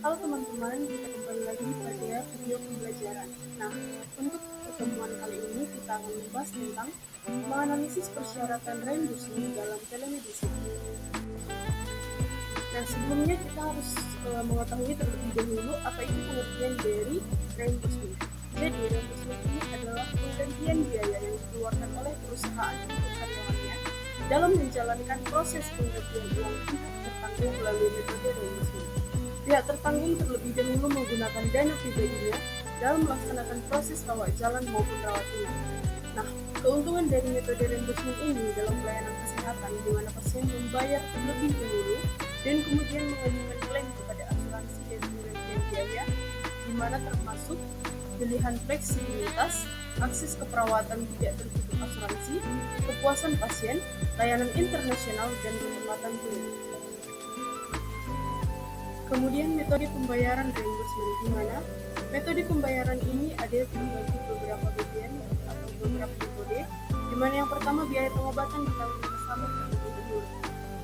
Halo teman-teman, kita kembali lagi pada video pembelajaran. Nah, untuk pertemuan kali ini kita akan membahas tentang menganalisis persyaratan reimbursement dalam telemedicine. Nah, sebelumnya kita harus mengetahui terlebih dahulu apa itu pengertian dari reimbursement. Jadi, reimbursement ini adalah penggantian biaya yang dikeluarkan oleh perusahaan untuk karyawannya dalam menjalankan proses penggantian uang pihak tertanggung melalui metode reimbursement. Pihak tertanggung terlebih dahulu menggunakan dana pribadinya dalam melaksanakan proses rawat jalan maupun rawat inap. Nah, keuntungan dari metode reimbursement ini dalam pelayanan kesehatan di mana pasien membayar terlebih dahulu dan kemudian mengajukan klaim kepada asuransi dan penggantian biaya, di mana termasuk pilihan fleksibilitas, akses keperawatan tidak tertutup asuransi, kepuasan pasien, layanan internasional, dan kecepatan klinik. Kemudian metode pembayaran reimbursement, di mana metode pembayaran ini ada terbagi beberapa bagian atau beberapa metode, di mana yang pertama biaya pengobatan ditanggung nasabah terlebih dahulu.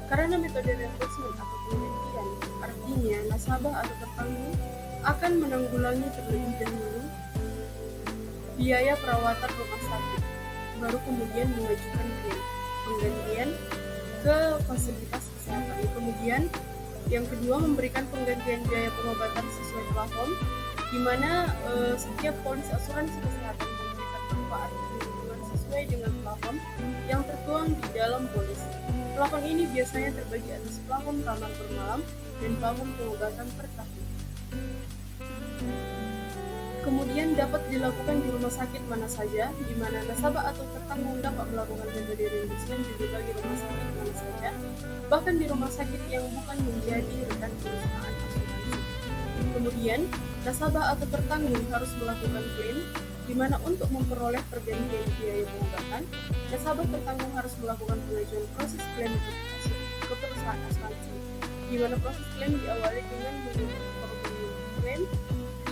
Karena metode reimbursement atau penggantian, artinya nasabah atau tertanggung akan menanggulangi terlebih dahulu biaya perawatan rumah sakit, baru kemudian mengajukan penggantian ke fasilitas kesehatan. Kemudian yang kedua, memberikan penggantian biaya pengobatan sesuai plafon, di mana setiap polis asuransi kesehatan memberikan manfaat perlindungan sesuai dengan plafon yang tertuang di dalam polis. Plafon ini biasanya terbagi atas plafon kamar per malam dan plafon pengobatan per tahun. Kemudian dapat dilakukan di rumah sakit mana saja, di mana nasabah atau tertanggung dapat melakukan metode reimbursement di berbagai rumah sakit mana saja, bahkan di rumah sakit yang bukan menjadi rekan perusahaan asuransi. Kemudian, nasabah atau tertanggung harus melakukan klaim, di mana untuk memperoleh pergantian biaya pengobatan, nasabah tertanggung harus melakukan pengajuan proses klaim ke perusahaan asuransi, di mana proses klaim diawali dengan mengirim formulir klaim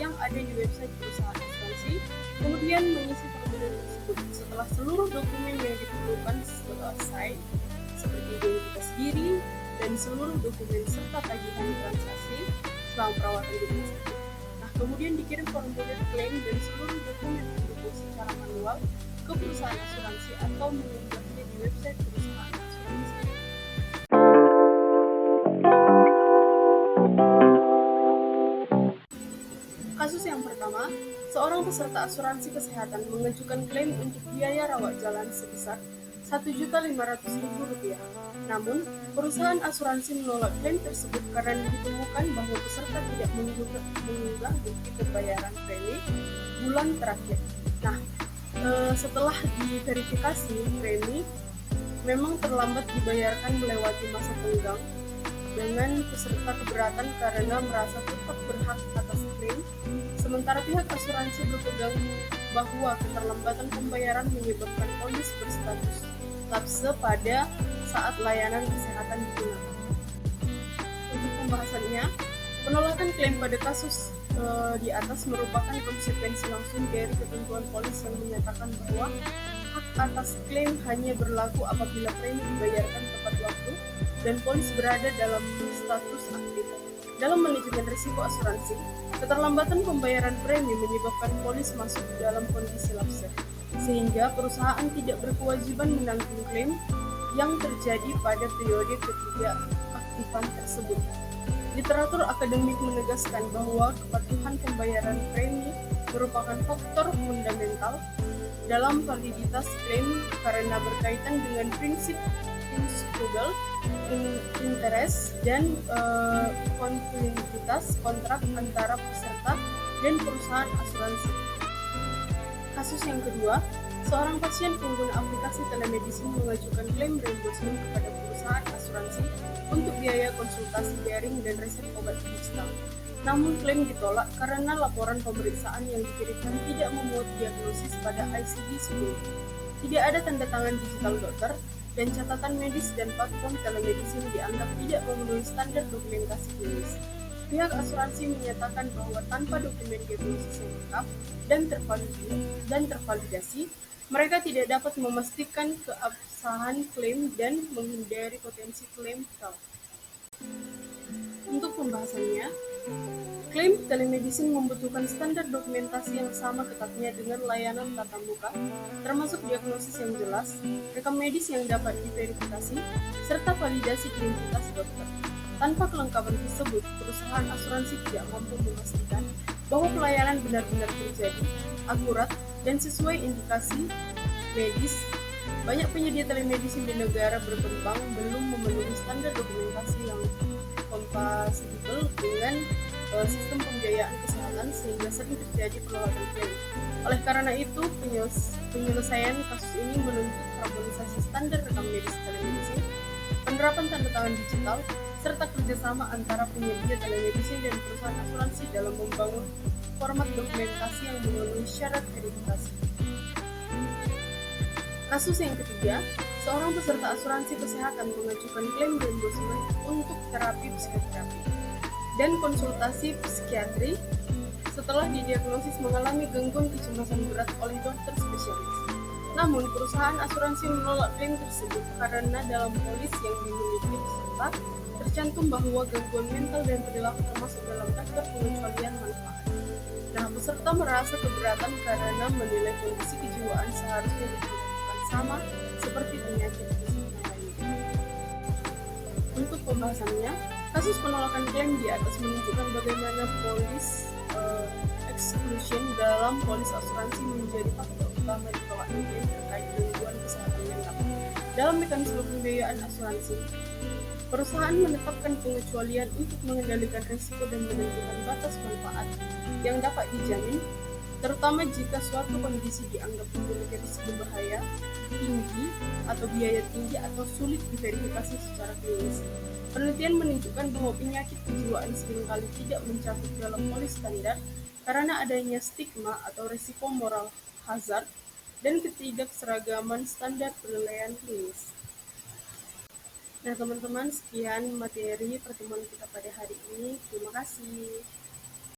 yang ada di website perusahaan asuransi, kemudian mengisi formulir tersebut. Setelah seluruh dokumen yang diperlukan selesai, seperti identitas diri dan seluruh dokumen serta tagihan transaksi selama perawatan di rumah sakit. Nah, kemudian dikirim formulir klaim dan seluruh dokumen pendukung secara manual ke perusahaan asuransi atau mengunggahnya di website perusahaan asuransi. Kasus yang pertama, seorang peserta asuransi kesehatan mengajukan klaim untuk biaya rawat jalan sebesar Rp1.500.000. Namun, perusahaan asuransi menolak klaim tersebut karena ditemukan bahwa peserta tidak mengunggah bukti pembayaran premi bulan terakhir. Nah, setelah diverifikasi premi memang terlambat dibayarkan melewati masa tenggang, dengan peserta keberatan karena merasa tetap berhak atas klaim, sementara pihak asuransi berpegang bahwa keterlambatan pembayaran menyebabkan polis berstatus lapse pada saat layanan kesehatan digunakan. Untuk pembahasannya, penolakan klaim pada kasus di atas merupakan konsekuensi langsung dari ketentuan polis yang menyatakan bahwa hak atas klaim hanya berlaku apabila premi dibayarkan tepat waktu dan polis berada dalam status aktif. Dalam manajemen risiko asuransi, keterlambatan pembayaran premi menyebabkan polis masuk dalam kondisi lapse, sehingga perusahaan tidak berkewajiban menanggung klaim yang terjadi pada periode ketidakaktifan tersebut. Literatur akademik menegaskan bahwa kepatuhan pembayaran premi merupakan faktor fundamental dalam validitas klaim karena berkaitan dengan prinsip inescapable interest dan kontinuitas kontrak antara peserta dan perusahaan asuransi. Kasus yang kedua, seorang pasien pengguna aplikasi telemedicine mengajukan klaim reimbursement kepada perusahaan asuransi untuk biaya konsultasi daring dan resep obat digital. Namun klaim ditolak karena laporan pemeriksaan yang dikirimkan tidak memuat diagnosis pada ICD-10. Tidak ada tanda tangan digital dokter, dan catatan medis dan platform telemedicine dianggap tidak memenuhi standar dokumentasi klinis. Pihak asuransi menyatakan bahwa tanpa dokumen diagnosis yang lengkap dan tervalidasi, mereka tidak dapat memastikan keabsahan klaim dan menghindari potensi klaim fraud. Untuk pembahasannya, klaim telemedicine membutuhkan standar dokumentasi yang sama ketatnya dengan layanan tatap muka, termasuk diagnosis yang jelas, rekam medis yang dapat diverifikasi, serta validasi identitas dokter. Tanpa kelengkapan tersebut, perusahaan asuransi tidak mampu memastikan bahwa pelayanan benar-benar terjadi, akurat, dan sesuai indikasi medis. Banyak penyedia telemedicine di negara berkembang belum memenuhi standar dokumentasi yang kompatibel dengan sistem pembiayaan kesehatan, sehingga sering terjadi penolakan klaim. Oleh karena itu, penyelesaian kasus ini menuntut harmonisasi standar rekam medis telemedicine, penerapan tanda tangan digital, serta kerjasama antara penyedia telemedicine dan perusahaan asuransi dalam membangun format dokumentasi yang memenuhi syarat verifikasi. Kasus yang ketiga, seorang peserta asuransi kesehatan mengajukan klaim reimbursement untuk terapi psikoterapi dan konsultasi psikiatri setelah didiagnosis mengalami gangguan kecemasan berat oleh dokter spesialis. Namun, perusahaan asuransi menolak klaim tersebut karena dalam polis yang dimiliki peserta tercantum bahwa gangguan mental dan perilaku termasuk dalam daftar pengecualian manfaat. Nah, peserta merasa keberatan karena menilai kondisi kejiwaan seharusnya diperlakukan sama seperti penyakit fisik lainnya. Untuk pembahasannya, kasus penolakan klaim di atas menunjukkan bagaimana polis exclusion dalam polis asuransi menjadi faktor utama ditolaknya klaim terkait gangguan kesehatan mental. Dalam mekanisme pembiayaan asuransi, perusahaan menetapkan pengecualian untuk mengendalikan risiko dan menentukan batas manfaat yang dapat dijamin, terutama jika suatu kondisi dianggap memiliki risiko bahaya tinggi atau biaya tinggi atau sulit diverifikasi secara klinis. Penelitian menunjukkan bahwa penyakit kejiwaan seringkali tidak mencakup dalam polis standar karena adanya stigma atau risiko moral hazard dan ketidakseragaman standar penilaian klinis. Nah, teman-teman, sekian materi pertemuan kita pada hari ini. Terima kasih.